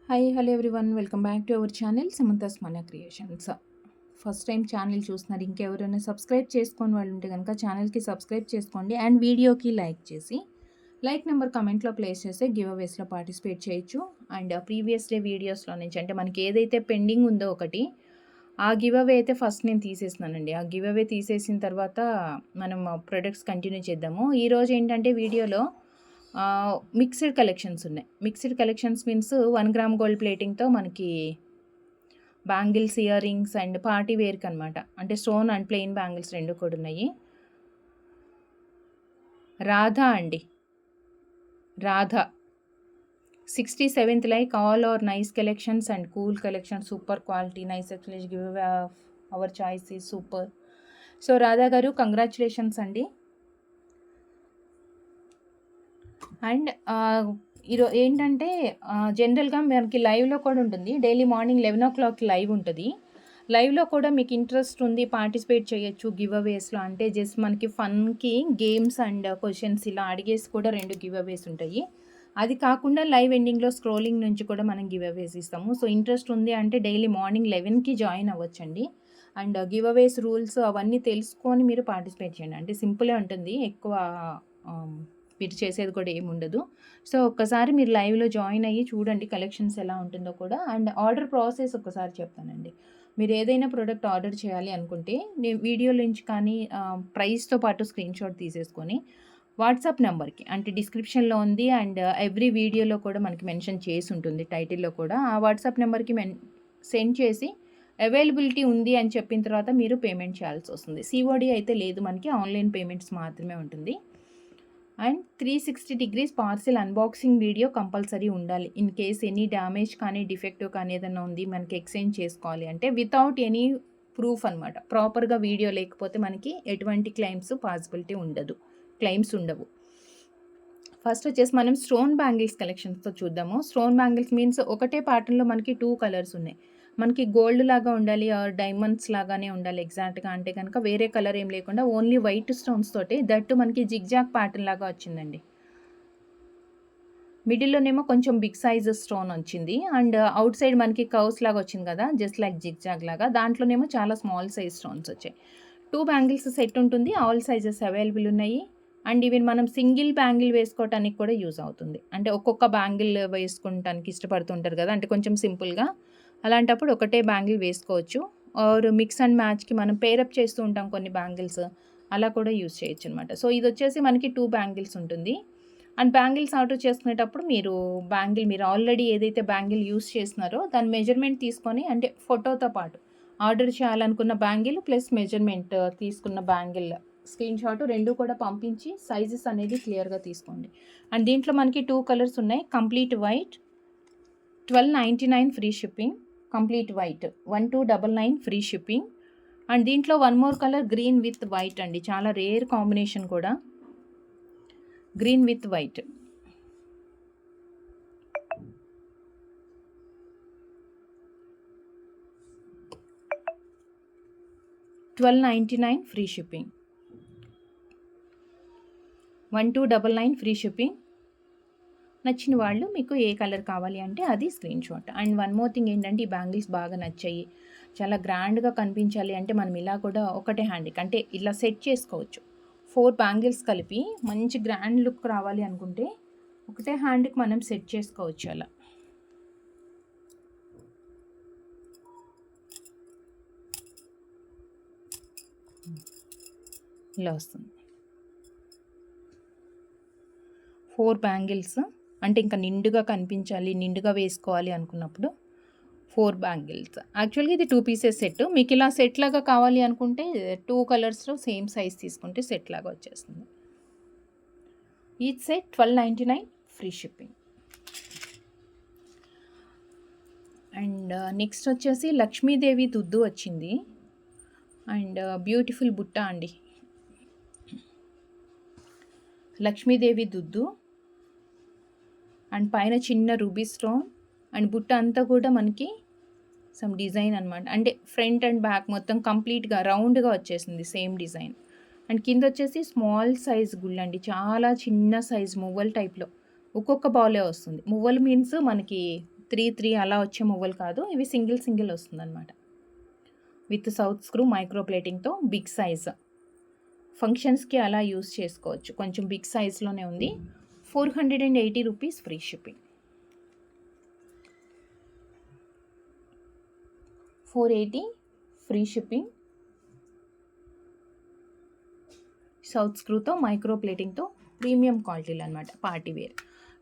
Hi hello everyone, welcome back to our channel Samantha's మన creations. First time channel చూస్తున్నారు, ఇంకెవరైనా subscribe చేసుకొని వాళ్ళు ఉంటే కనుక ఛానల్కి సబ్స్క్రైబ్ చేసుకోండి అండ్ వీడియోకి లైక్ చేసి లైక్ నెంబర్ కమెంట్లో ప్లేస్ చేస్తే గివ్ అవేస్లో పార్టిసిపేట్ చేయొచ్చు. అండ్ ప్రీవియస్ డే వీడియోస్లో నుంచి అంటే మనకి ఏదైతే పెండింగ్ ఉందో ఒకటి, ఆ గివ్ అవే అయితే ఫస్ట్ నేను తీసేస్తున్నానండి. ఆ గివ్ అవే తీసేసిన తర్వాత మనం ప్రొడక్ట్స్ కంటిన్యూ చేద్దాము. ఈరోజు ఏంటంటే వీడియోలో మిక్స్డ్ కలెక్షన్స్ ఉన్నాయి. Mixed collections means 1 gram gold ప్లేటింగ్తో మనకి bangles, ear rings and party వేర్కి అనమాట. అంటే స్టోన్ అండ్ ప్లెయిన్ బ్యాంగిల్స్ రెండు కూడా ఉన్నాయి. రాధా అండి, Radha 67th like all over nice collections and cool collection, super quality, nice explanation, give away our choice is super. So Radha గారు కంగ్రాచులేషన్స్ అండి. అండ్ ఏంటంటే జనరల్గా మనకి లైవ్లో కూడా ఉంటుంది. డైలీ మార్నింగ్ 11 o'clock లైవ్ ఉంటుంది. లైవ్లో కూడా మీకు ఇంట్రెస్ట్ ఉంది, పార్టిసిపేట్ చేయొచ్చు గివ్ అవేస్లో. అంటే జస్ట్ మనకి ఫన్కి గేమ్స్ అండ్ క్వశ్చన్స్ ఇలా అడిగేసి కూడా 2 గివ్ అవేస్ ఉంటాయి. అది కాకుండా లైవ్ ఎండింగ్లో స్క్రోలింగ్ నుంచి కూడా మనం గివ్ అవేస్ ఇస్తాము. సో ఇంట్రెస్ట్ ఉంది అంటే డైలీ మార్నింగ్ 11కి జాయిన్ అవ్వచ్చండి. అండ్ గివ్ అవేస్ రూల్స్ అవన్నీ తెలుసుకొని మీరు పార్టిసిపేట్ చేయండి. అంటే సింపులే ఉంటుంది, ఎక్కువ మీరు చేసేది కూడా ఏముండదు. సో ఒక్కసారి మీరు లైవ్లో జాయిన్ అయ్యి చూడండి కలెక్షన్స్ ఎలా ఉంటుందో కూడా. అండ్ ఆర్డర్ ప్రాసెస్ ఒక్కసారి చెప్తానండి. మీరు ఏదైనా ప్రోడక్ట్ ఆర్డర్ చేయాలి అనుకుంటే నేను వీడియో నుంచి కానీ ప్రైస్తో పాటు స్క్రీన్ షాట్ తీసేసుకొని వాట్సాప్ నెంబర్కి, అంటే డిస్క్రిప్షన్లో ఉంది అండ్ ఎవ్రీ వీడియోలో కూడా మనకి మెన్షన్ చేసి ఉంటుంది, టైటిల్లో కూడా. ఆ వాట్సాప్ నెంబర్కి సెండ్ చేసి అవైలబిలిటీ ఉంది అని చెప్పిన తర్వాత మీరు పేమెంట్ చేయాల్సి వస్తుంది. సిఓడి అయితే లేదు, మనకి ఆన్లైన్ పేమెంట్స్ మాత్రమే ఉంటుంది. And 360 degrees parcel unboxing video compulsory ఉండాలి. ఇన్ కేస్ ఎనీ డ్యామేజ్ కానీ డిఫెక్టివ్ కానీ ఏదైనా ఉంది మనకి ఎక్స్చేంజ్ చేసుకోవాలి అంటే వితౌట్ ఎనీ ప్రూఫ్ అనమాట. ప్రాపర్గా వీడియో లేకపోతే మనకి ఎటువంటి పాసిబిలిటీ ఉండదు, క్లెయిమ్స్ ఉండవు. ఫస్ట్ వచ్చేసి మనం స్టోన్ బ్యాంగిల్స్ కలెక్షన్స్తో చూద్దాము. స్టోన్ బ్యాంగిల్స్ మీన్స్ ఒకటే ప్యాటర్న్లో మనకి 2 కలర్స్ ఉన్నాయి. మనకి గోల్డ్ లాగా ఉండాలి ఆర్ డైమండ్స్ లాగానే ఉండాలి ఎగ్జాక్ట్గా అంటే కనుక వేరే కలర్ ఏం లేకుండా ఓన్లీ వైట్ స్టోన్స్ తోటి, దట్టు మనకి జిగ్జాగ్ ప్యాటర్న్ లాగా వచ్చిందండి. మిడిల్లోనేమో కొంచెం బిగ్ సైజ్ స్టోన్ వచ్చింది అండ్ అవుట్ సైడ్ మనకి కర్వ్స్ లాగా వచ్చింది కదా, జస్ట్ లైక్ జిగ్జాగ్ లాగా. దాంట్లోనేమో చాలా స్మాల్ సైజ్ స్టోన్స్ వచ్చాయి. 2 బ్యాంగిల్స్ సెట్ ఉంటుంది, ఆల్ సైజెస్ అవైలబుల్ ఉన్నాయి. అండ్ ఈవెన్ మనం సింగిల్ బ్యాంగిల్ వేసుకోవటానికి కూడా యూజ్ అవుతుంది. అంటే ఒక్కొక్క బ్యాంగిల్ వేసుకుంటానికి ఇష్టపడుతుంటారు కదా, అంటే కొంచెం సింపుల్గా, అలాంటప్పుడు ఒకటే బ్యాంగిల్ వేసుకోవచ్చు. ఆర్ మిక్స్ అండ్ మ్యాచ్కి మనం పేరప్ చేస్తూ ఉంటాం కొన్ని బ్యాంగిల్స్, అలా కూడా యూజ్ చేయొచ్చు అనమాట. సో ఇది వచ్చేసి మనకి 2 బ్యాంగిల్స్ ఉంటుంది. అండ్ బ్యాంగిల్స్ ఆర్డర్ చేసుకునేటప్పుడు మీరు ఆల్రెడీ ఏదైతే బ్యాంగిల్ యూజ్ చేస్తున్నారో దాని మెజర్మెంట్ తీసుకొని, అంటే ఫోటోతో పాటు ఆర్డర్ చేయాలనుకున్న బ్యాంగిల్ ప్లస్ మెజర్మెంట్ తీసుకున్న బ్యాంగిల్ స్క్రీన్ షాట్ రెండు కూడా పంపించి సైజెస్ అనేది క్లియర్గా తీసుకోండి. అండ్ దీంట్లో మనకి 2 కలర్స్ ఉన్నాయి. Complete white 1299 free shipping, complete white 1299 free shipping. And దీంట్లో 1 more colour green with white అండి, చాలా రేర్ కాంబినేషన్ కూడా, green with white. $1299 free shipping, 1299 free shipping. నచ్చిన వాళ్ళు మీకు ఏ కలర్ కావాలి అంటే అది screen shot. And 1 more thing ఏంటంటే ఈ బ్యాంగిల్స్ బాగా నచ్చాయి, చాలా గ్రాండ్గా కనిపించాలి అంటే మనం ఇలా కూడా ఒకటే హ్యాండ్కి అంటే ఇలా సెట్ చేసుకోవచ్చు. 4 బ్యాంగిల్స్ కలిపి మంచి గ్రాండ్ లుక్ రావాలి అనుకుంటే ఒకటే హ్యాండ్కి మనం సెట్ చేసుకోవచ్చు. అలా ఇలా వస్తుంది. 4 బ్యాంగిల్స్ అంటే ఇంకా నిండుగా కనిపించాలి, నిండుగా వేసుకోవాలి అనుకున్నప్పుడు 4 బ్యాంగిల్స్. యాక్చువల్గా ఇది 2 pieces సెట్. మీకు ఇలా సెట్ లాగా కావాలి అనుకుంటే 2 కలర్స్లో సేమ్ సైజ్ తీసుకుంటే సెట్ లాగా వచ్చేస్తుంది. Each set 1299 free shipping. And next వచ్చేసి లక్ష్మీదేవి దుద్దు వచ్చింది. అండ్ బ్యూటిఫుల్ బుట్ట అండి, లక్ష్మీదేవి దుద్దు అండ్ పైన చిన్న రూబీ స్టోన్ అండ్ బుట్ట అంతా కూడా మనకి సమ్ డిజైన్ అనమాట. అంటే ఫ్రంట్ అండ్ బ్యాక్ మొత్తం కంప్లీట్గా రౌండ్గా వచ్చేసింది సేమ్ డిజైన్. అండ్ కింద వచ్చేసి స్మాల్ సైజ్ గుళ్ళండి, చాలా చిన్న సైజ్ మువ్వల్ టైప్లో ఒక్కొక్క బాలే వస్తుంది. మువ్వలు మీన్స్ మనకి 3 అలా వచ్చే మువ్వలు కాదు, ఇవి సింగిల్ వస్తుందన్నమాట. విత్ సౌత్ స్క్రూ మైక్రో ప్లేటింగ్తో బిగ్ సైజ్, ఫంక్షన్స్కి అలా యూస్ చేసుకోవచ్చు. కొంచెం బిగ్ సైజ్లోనే ఉంది. 480 rupees free shipping. 480 free shipping. South స్క్రూతో మైక్రో ప్లేటింగ్తో ప్రీమియం క్వాలిటీలు అనమాట, పార్టీ వేర్.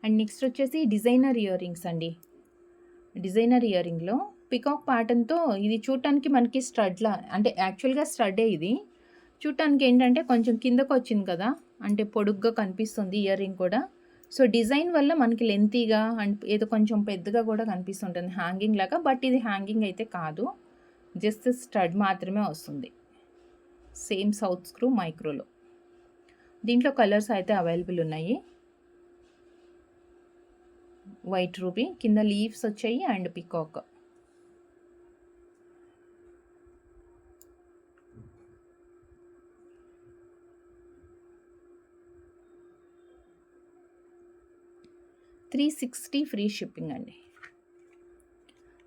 అండ్ నెక్స్ట్ వచ్చేసి డిజైనర్ ఇయర్ రింగ్స్ అండి. డిజైనర్ ఇయర్ రింగ్లో పికాక్ ప్యాటర్న్తో, ఇది చూడటానికి మనకి స్టడ్లా, అంటే యాక్చువల్గా స్టడ్డే ఇది. చూడటానికి ఏంటంటే కొంచెం కిందకు వచ్చింది కదా, అంటే పొడుగ్గా కనిపిస్తుంది ఇయర్ రింగ్ కూడా. సో డిజైన్ వల్ల మనకి లెంతీగా అండ్ ఏదో కొంచెం పెద్దగా కూడా కనిపిస్తుంటుంది హ్యాంగింగ్ లాగా. బట్ ఇది హ్యాంగింగ్ అయితే కాదు, జస్ట్ స్టడ్ మాత్రమే వస్తుంది. సేమ్ సౌత్ స్క్రూ మైక్రోలో. దీంట్లో కలర్స్ అయితే అవైలబుల్ ఉన్నాయి. వైట్ రూబీ, కింద లీవ్స్ వచ్చాయి అండ్ పికాక్. $360 ఫ్రీ షిప్పింగ్ అండి.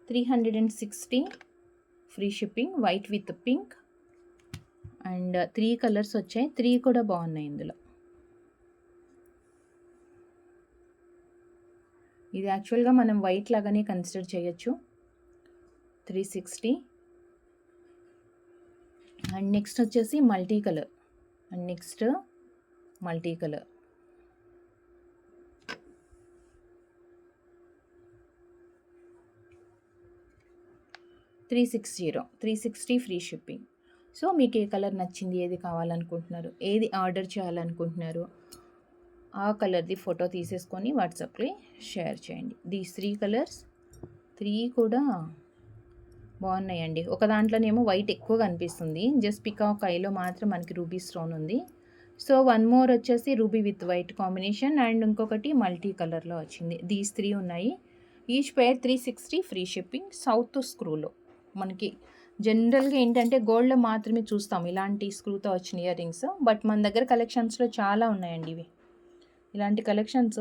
360 free shipping. White with pink and 3 colours వచ్చాయి. 3 కూడా బాగున్నాయి ఇందులో. ఇది యాక్చువల్గా మనం వైట్ లాగానే కన్సిడర్ చేయొచ్చు. 360. అండ్ నెక్స్ట్ వచ్చేసి multi colour. And next multi colour. $360 free shipping. So మీకు ఏ కలర్ నచ్చింది, ఏది కావాలనుకుంటున్నారు, ఏది ఆర్డర్ చేయాలనుకుంటున్నారు, ఆ కలర్ది ఫోటో తీసేసుకొని వాట్సాప్లో షేర్ చేయండి. దీస్ 3 కలర్స్, 3 కూడా బాగున్నాయండి. ఒక దాంట్లోనేమో వైట్ ఎక్కువ కనిపిస్తుంది, జస్ట్ పికాక్ ఐలో మాత్రం మనకి రూబీ స్టోన్ ఉంది. సో 1 మోర్ వచ్చేసి ruby with white combination and ఇంకొకటి మల్టీ కలర్లో వచ్చింది. దీస్ 3 ఉన్నాయి. Each pair 360 free shipping. South స్క్రూలో మనకి జనరల్గా ఏంటంటే గోల్డ్లో మాత్రమే చూస్తాం ఇలాంటి స్క్రూతో వచ్చిన ఇయర్ రింగ్స్. బట్ మన దగ్గర కలెక్షన్స్లో చాలా ఉన్నాయండి ఇవి. ఇలాంటి కలెక్షన్స్,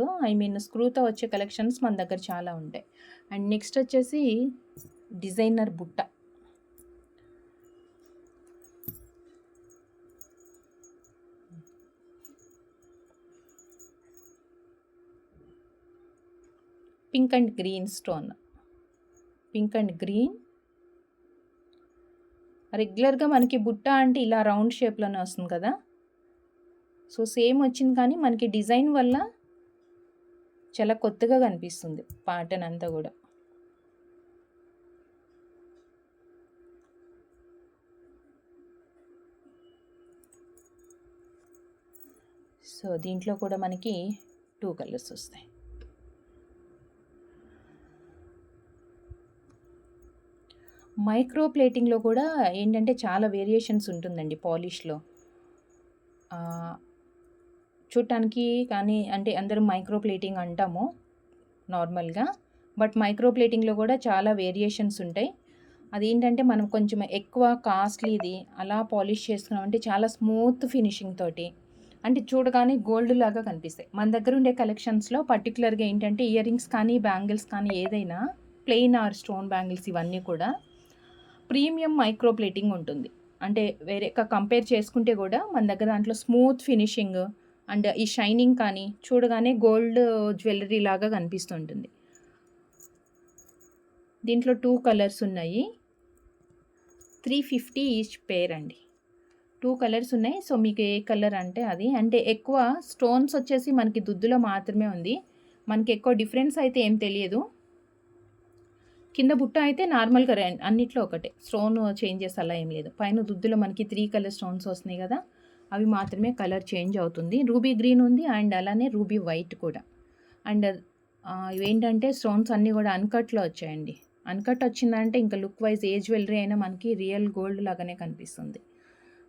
స్క్రూతో వచ్చే కలెక్షన్స్ మన దగ్గర చాలా ఉంటాయి. అండ్ నెక్స్ట్ వచ్చేసి డిజైనర్ బుట్ట. Pink and green stone. Pink and green. రెగ్యులర్గా మనకి బుట్ట అంటే ఇలా రౌండ్ షేప్లోనే వస్తుంది కదా, సో సేమ్ వచ్చింది కానీ మనకి డిజైన్ వల్ల చాలా కొత్తగా కనిపిస్తుంది ప్యాటర్న్ అంతా కూడా. సో దీంట్లో కూడా మనకి 2 కలర్స్ వస్తాయి. మైక్రో ప్లేటింగ్లో కూడా ఏంటంటే చాలా వేరియేషన్స్ ఉంటుందండి పాలిష్లో. చూడటానికి కానీ అంటే అందరం మైక్రో ప్లేటింగ్ అంటాము నార్మల్గా, బట్ మైక్రో ప్లేటింగ్లో కూడా చాలా వేరియేషన్స్ ఉంటాయి. అదేంటంటే మనం కొంచెం ఎక్కువ కాస్ట్లీది అలా పాలిష్ చేసుకున్నామంటే చాలా స్మూత్ ఫినిషింగ్ తోటి, అంటే చూడగానే గోల్డ్ లాగా కనిపిస్తాయి. మన దగ్గర ఉండే కలెక్షన్స్లో పర్టికులర్గా ఏంటంటే ఇయర్ రింగ్స్ కానీ బ్యాంగిల్స్ కానీ ఏదైనా ప్లెయిన్ ఆర్ స్టోన్ బ్యాంగిల్స్ ఇవన్నీ కూడా ప్రీమియం మైక్రో ప్లేటింగ్ ఉంటుంది. అంటే వేరే కంపేర్ చేసుకుంటే కూడా మన దగ్గర దాంట్లో స్మూత్ ఫినిషింగ్ అండ్ ఈ షైనింగ్ కానీ చూడగానే గోల్డ్ జ్యువెలరీ లాగా కనిపిస్తుంటుంది. దీంట్లో 2 కలర్స్ ఉన్నాయి. 350 ఈచ్ పేర్ అండి. 2 కలర్స్ ఉన్నాయి. సో మీకు ఏ కలర్ అంటే అది. అంటే ఎక్కువ స్టోన్స్ వచ్చేసి మనకి దుద్దులో మాత్రమే ఉంది, మనకి ఎక్కువ డిఫరెన్స్ అయితే ఏం తెలియదు. కింద బుట్ట అయితే నార్మల్గా అన్నిట్లో ఒకటే, స్టోన్ చేంజెస్ అలా ఏం లేదు. పైన దుద్దులో మనకి 3 కలర్ స్టోన్స్ వస్తున్నాయి కదా, అవి మాత్రమే కలర్ చేంజ్ అవుతుంది. రూబీ గ్రీన్ ఉంది అండ్ అలానే రూబీ వైట్ కూడా. అండ్ ఇవేంటంటే స్టోన్స్ అన్నీ కూడా అన్కట్లో వచ్చాయండి. అన్కట్ వచ్చిందంటే ఇంకా లుక్ వైజ్ ఏ జ్యువెలరీ అయినా మనకి రియల్ గోల్డ్ లాగానే కనిపిస్తుంది.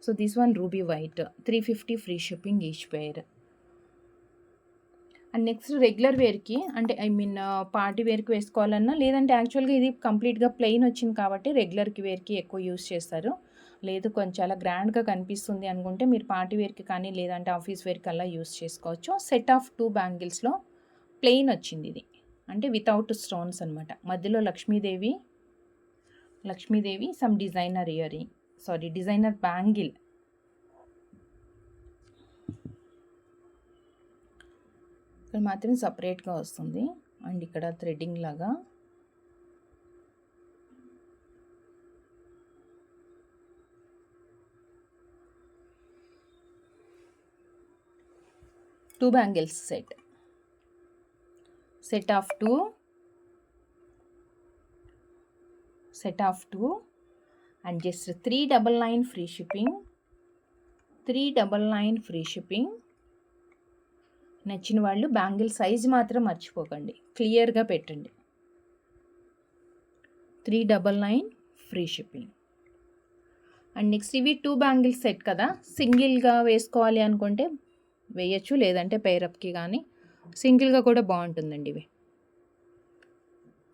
So this one ruby white. 350 free shipping each pair. And next regular వేర్కి అంటే పార్టీ వేర్కి వేసుకోవాలన్నా, లేదంటే యాక్చువల్గా ఇది కంప్లీట్గా ప్లెయిన్ వచ్చింది కాబట్టి రెగ్యులర్కి వేర్కి ఎక్కువ యూస్ చేస్తారు. లేదు కొంచెం చాలా గ్రాండ్గా కనిపిస్తుంది అనుకుంటే మీరు పార్టీ వేర్కి కానీ లేదంటే ఆఫీస్ వేర్కి అలా యూస్ చేసుకోవచ్చు. సెట్ ఆఫ్ 2 బ్యాంగిల్స్లో ప్లెయిన్ వచ్చింది ఇది. అంటే వితౌట్ స్టోన్స్ అనమాట. మధ్యలో Lakshmidevi some designer designer bangle. ఇక్కడ మాత్రం సపరేట్గా వస్తుంది అండ్ ఇక్కడ థ్రెడ్డింగ్ లాగా. Two bangles set of two and just 399 free shipping. 399 free shipping. నచ్చిన వాళ్ళు బ్యాంగిల్ సైజ్ మాత్రం మర్చిపోకండి, క్లియర్గా పెట్టండి. 399 ఫ్రీ షిప్పింగ్. అండ్ నెక్స్ట్ ఇవి 2 బ్యాంగిల్స్ సెట్ కదా, సింగిల్గా వేసుకోవాలి అనుకుంటే వేయచ్చు, లేదంటే పేరప్కి కానీ సింగిల్గా కూడా బాగుంటుందండి. ఇవి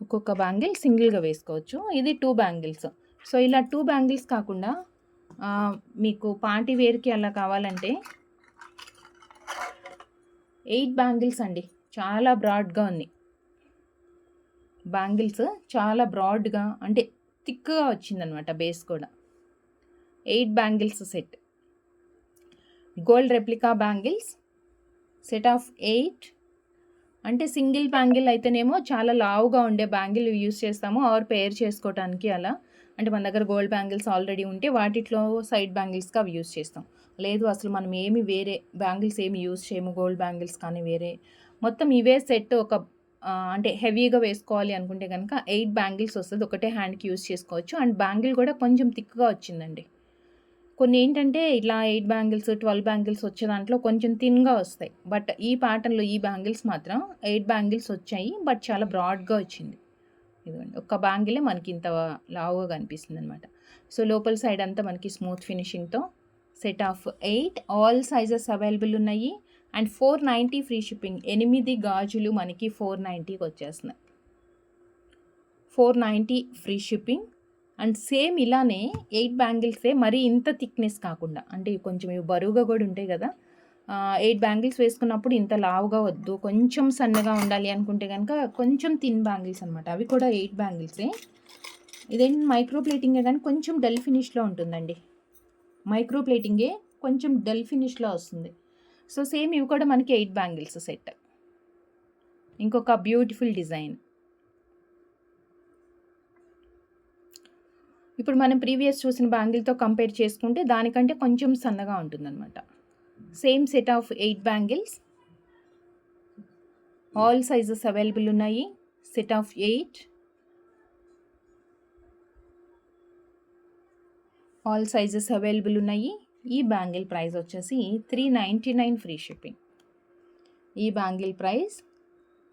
ఒక్కొక్క బ్యాంగిల్ సింగిల్గా వేసుకోవచ్చు. ఇది 2 బ్యాంగిల్స్. సో ఇలా 2 బ్యాంగిల్స్ కాకుండా మీకు పార్టీ వేర్కి అలా కావాలంటే 8 బ్యాంగిల్స్ అండి. చాలా బ్రాడ్గా ఉంది బ్యాంగిల్స్, చాలా బ్రాడ్గా అంటే థిక్గా వచ్చిందనమాట బేస్ కూడా. 8 bangles set, gold replica bangles set of 8. అంటే సింగిల్ బ్యాంగిల్ అయితేనేమో చాలా లావుగా ఉండే బ్యాంగిల్ యూస్ చేస్తాము ఆర్ పేర్ చేసుకోవడానికి. అలా అంటే మన దగ్గర గోల్డ్ బ్యాంగిల్స్ ఆల్రెడీ ఉంటే వాటిలో సైడ్ బ్యాంగిల్స్గా అవి యూస్ చేస్తాం. లేదు అసలు మనం ఏమి వేరే బ్యాంగిల్స్ ఏమి యూస్ చేయము, గోల్డ్ బ్యాంగిల్స్ కానీ వేరే మొత్తం ఇవే సెట్ ఒక అంటే హెవీగా వేసుకోవాలి అనుకుంటే కనుక 8 బ్యాంగిల్స్ వస్తుంది. ఒకటే హ్యాండ్కి యూస్ చేసుకోవచ్చు. అండ్ బ్యాంగిల్ కూడా కొంచెం థిక్గా వచ్చిందండి. కొన్ని ఏంటంటే ఇలా 8 బ్యాంగిల్స్ 12 బ్యాంగిల్స్ వచ్చే దాంట్లో కొంచెం థిన్గా వస్తాయి. బట్ ఈ ప్యాటర్న్లో ఈ బ్యాంగిల్స్ మాత్రం 8 బ్యాంగిల్స్ వచ్చాయి, బట్ చాలా బ్రాడ్గా వచ్చింది. ఇదిగోండి ఒక్క బ్యాంగిలే మనకి ఇంత లావుగా కనిపిస్తుంది అనమాట. సో లోపల సైడ్ అంతా మనకి స్మూత్ ఫినిషింగ్తో set of 8. All sizes available ఉన్నాయి. And 490 free shipping. 8 గాజులు మనకి 490కి వచ్చేస్తున్నాయి. 490 ఫ్రీ షిప్పింగ్. అండ్ సేమ్ ఇలానే 8 బ్యాంగిల్సే, మరీ ఇంత థిక్నెస్ కాకుండా, అంటే కొంచెం ఇవి బరువుగా కూడా ఉంటాయి కదా. 8 బ్యాంగిల్స్ వేసుకున్నప్పుడు ఇంత లావుగా వద్దు, కొంచెం సన్నగా ఉండాలి అనుకుంటే కనుక కొంచెం థిన్ బ్యాంగిల్స్ అనమాట. అవి కూడా 8 బ్యాంగిల్సే. ఇదేంటి మైక్రో ప్లేటింగే కానీ కొంచెం డల్ ఫినిష్లో ఉంటుందండి. మైక్రో ప్లేటింగే కొంచెం డల్ ఫినిష్లో వస్తుంది. సో సేమ్ ఇవి కూడా మనకి 8 బ్యాంగిల్స్ సెట్. ఇంకొక బ్యూటిఫుల్ డిజైన్. ఇప్పుడు మనం ప్రీవియస్ చూసిన బ్యాంగిల్తో కంపేర్ చేసుకుంటే దానికంటే కొంచెం సన్నగా ఉంటుందన్నమాట. Same set of 8 bangles. All sizes available ఉన్నాయి. Set of 8. All sizes available ఉన్నాయి. ఈ బ్యాంగిల్ ప్రైస్ వచ్చేసి 399 ఫ్రీ షిప్పింగ్. ఈ బ్యాంగిల్ ప్రైస్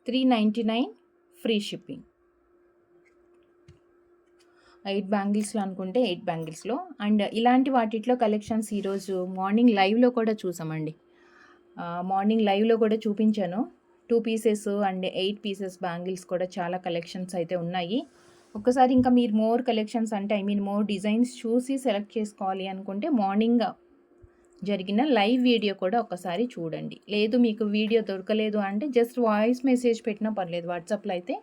399 ఫ్రీ షిప్పింగ్. 8 బ్యాంగిల్స్లో అనుకుంటే 8 బ్యాంగిల్స్లో. అండ్ ఇలాంటి వాటిట్లో కలెక్షన్స్ ఈరోజు మార్నింగ్ లైవ్లో కూడా చూసామండి. మార్నింగ్ లైవ్లో కూడా చూపించాను. 2 పీసెస్ అండ్ 8 పీసెస్ బ్యాంగిల్స్ కూడా చాలా కలెక్షన్స్ అయితే ఉన్నాయి. ఒక్కసారి ఇంకా మీరు మోర్ కలెక్షన్స్ అంటే మోర్ డిజైన్స్ చూసి సెలెక్ట్ చేసుకోవాలి అనుకుంటే మార్నింగ్ జరిగిన లైవ్ వీడియో కూడా ఒకసారి చూడండి. లేదు మీకు వీడియో దొరకలేదు అంటే జస్ట్ వాయిస్ మెసేజ్ పెట్టినా పర్లేదు వాట్సాప్లో అయితే.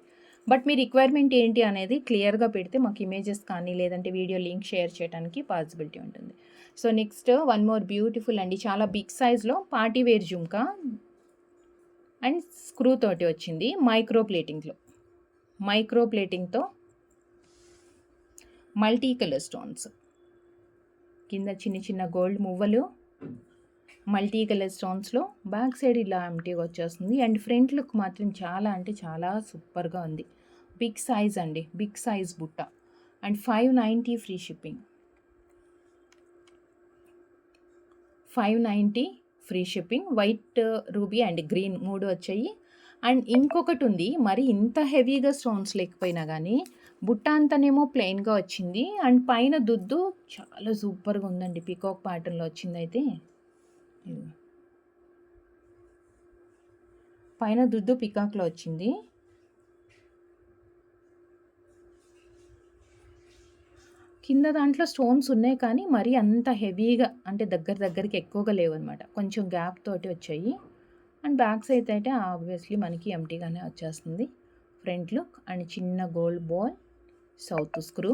బట్ మీ రిక్వైర్మెంట్ ఏంటి అనేది క్లియర్గా పెడితే మాకు ఇమేజెస్ కానీ లేదంటే వీడియో లింక్ షేర్ చేయడానికి పాసిబిలిటీ ఉంటుంది. So next one more beautiful అండి, చాలా బిగ్ సైజ్లో party wear jhumka and screw తోటి వచ్చింది. మైక్రో ప్లేటింగ్తో మల్టీ కలర్ స్టోన్స్, కింద చిన్న చిన్న గోల్డ్ మువ్వలు, మల్టీ కలర్ స్టోన్స్లో బ్యాక్ సైడ్ ఇలా ఎంటీగా వచ్చేస్తుంది. అండ్ ఫ్రంట్ లుక్ మాత్రం చాలా అంటే చాలా సూపర్గా ఉంది. బిగ్ సైజ్ అండి, బిగ్ సైజ్ బుట్ట. And 590 free shipping. 590 free shipping. White, ruby and green 3 వచ్చాయి. అండ్ ఇంకొకటి ఉంది, మరి ఇంత హెవీగా స్టోన్స్ లేకపోయినా కానీ బుట్ట అంతానేమో ప్లెయిన్గా వచ్చింది. అండ్ పైన దుద్దు చాలా సూపర్గా ఉందండి, పీకాక్ ప్యాటర్న్లో వచ్చింది. అయితే పైన దుద్దు పీకాక్లో వచ్చింది. కింద దాంట్లో స్టోన్స్ ఉన్నాయి కానీ మరీ అంత హెవీగా అంటే దగ్గరికి ఎక్కువగా లేవన్నమాట, కొంచెం గ్యాప్ తోటి వచ్చాయి. అండ్ బ్యాక్ సైడ్ అయితే ఆబ్వియస్లీ మనకి ఎంటీగానే వచ్చేస్తుంది. ఫ్రంట్ లుక్ అండ్ చిన్న గోల్డ్ బాల్, సౌత్ స్క్రూ,